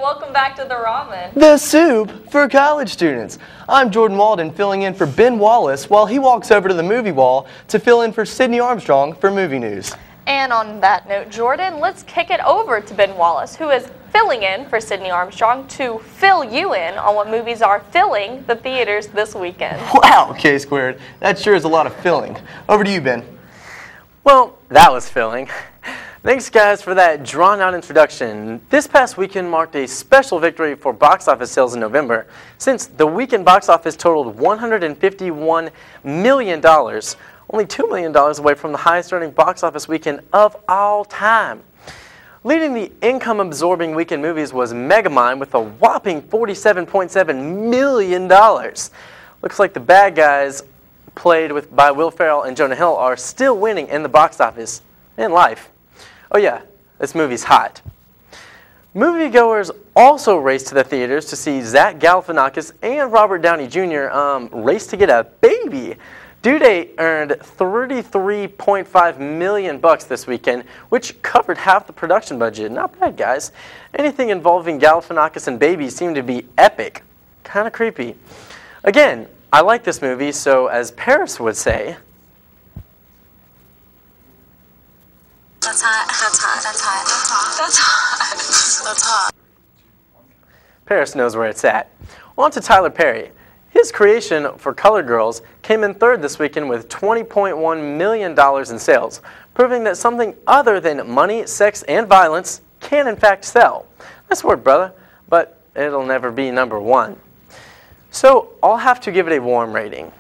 welcome back to the Ramen. The soup for college students. I'm Jordan Walden filling in for Ben Wallace while he walks over to the movie wall to fill in for Sydney Armstrong for movie news. And on that note, Jordan, let's kick it over to Ben Wallace, who is filling in for Sydney Armstrong to fill you in on what movies are filling the theaters this weekend. Wow, K squared. That sure is a lot of filling. Over to you, Ben. Well, that was filling. Thanks, guys, for that drawn-out introduction. This past weekend marked a special victory for box office sales in November, since the weekend box office totaled $151 million, only $2 million away from the highest-earning box office weekend of all time. Leading the income-absorbing weekend movies was Megamind with a whopping $47.7 million. Looks like the bad guys, played by Will Ferrell and Jonah Hill, are still winning in the box office and life. Oh yeah, this movie's hot. Moviegoers also raced to the theaters to see Zach Galifianakis and Robert Downey Jr. Race to get a baby. Due Date earned $33.5 million this weekend, which covered half the production budget. Not bad, guys. Anything involving Galifianakis and babies seemed to be epic. Kind of creepy. Again, I like this movie, so as Paris would say, that's hot. That's hot. That's hot. That's hot. That's hot. Paris knows where it's at. On to Tyler Perry. His creation for Color Girls came in third this weekend with $20.1 million in sales, proving that something other than money, sex, and violence can in fact sell. Nice word, brother, but it'll never be number one. So I'll have to give it a warm rating.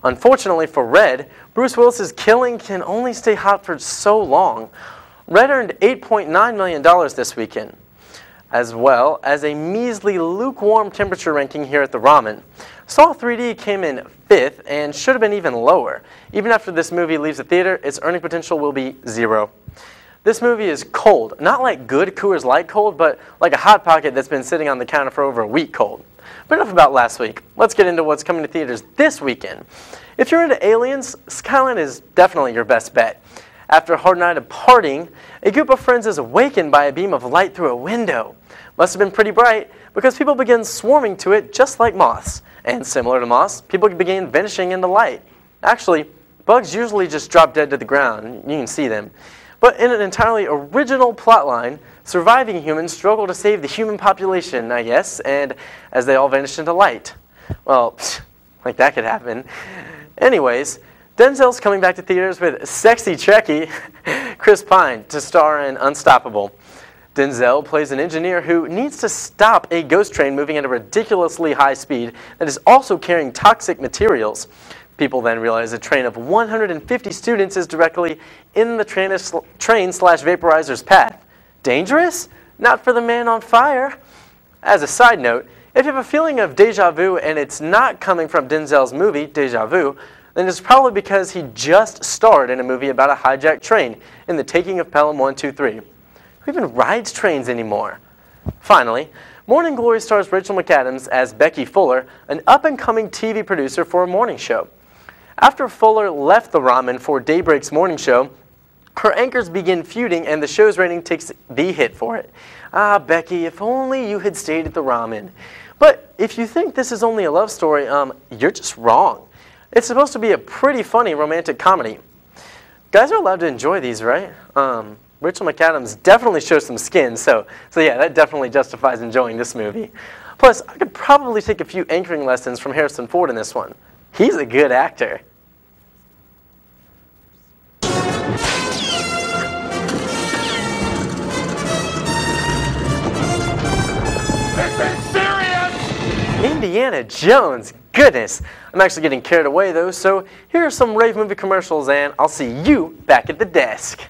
Unfortunately for Red, Bruce Willis's killing can only stay hot for so long. Red earned $8.9 million this weekend, as well as a measly lukewarm temperature ranking here at the Ramen. Saw 3D came in 5th and should have been even lower. Even after this movie leaves the theater, its earning potential will be 0. This movie is cold, not like good Coors Light cold, but like a Hot Pocket that's been sitting on the counter for over a week cold. But enough about last week. Let's get into what's coming to theaters this weekend. If you're into aliens, Skyline is definitely your best bet. After a hard night of partying, a group of friends is awakened by a beam of light through a window. Must have been pretty bright because people began swarming to it just like moths. And similar to moths, people began vanishing in the light. Actually, bugs usually just drop dead to the ground. You can see them. But in an entirely original plotline, surviving humans struggle to save the human population, I guess, and as they all vanish into light. Well, like that could happen. Anyways, Denzel's coming back to theaters with sexy Trekkie Chris Pine to star in Unstoppable. Denzel plays an engineer who needs to stop a ghost train moving at a ridiculously high speed that is also carrying toxic materials. People then realize a train of 150 students is directly in the train/vaporizer's path. Dangerous? Not for the man on fire. As a side note, if you have a feeling of deja vu and it's not coming from Denzel's movie, Deja Vu, then it's probably because he just starred in a movie about a hijacked train in The Taking of Pelham 123. Who even rides trains anymore? Finally, Morning Glory stars Rachel McAdams as Becky Fuller, an up-and-coming TV producer for a morning show. After Fuller left the Ramen for Daybreak's morning show, her anchors begin feuding and the show's rating takes the hit for it. Ah, Becky, if only you had stayed at the Ramen. But if you think this is only a love story, you're just wrong. It's supposed to be a pretty funny romantic comedy. Guys are allowed to enjoy these, right? Rachel McAdams definitely shows some skin, so yeah, that definitely justifies enjoying this movie. Plus, I could probably take a few anchoring lessons from Harrison Ford in this one. He's a good actor. Indiana Jones, goodness. I'm actually getting carried away though, so here are some rave movie commercials and I'll see you back at the desk.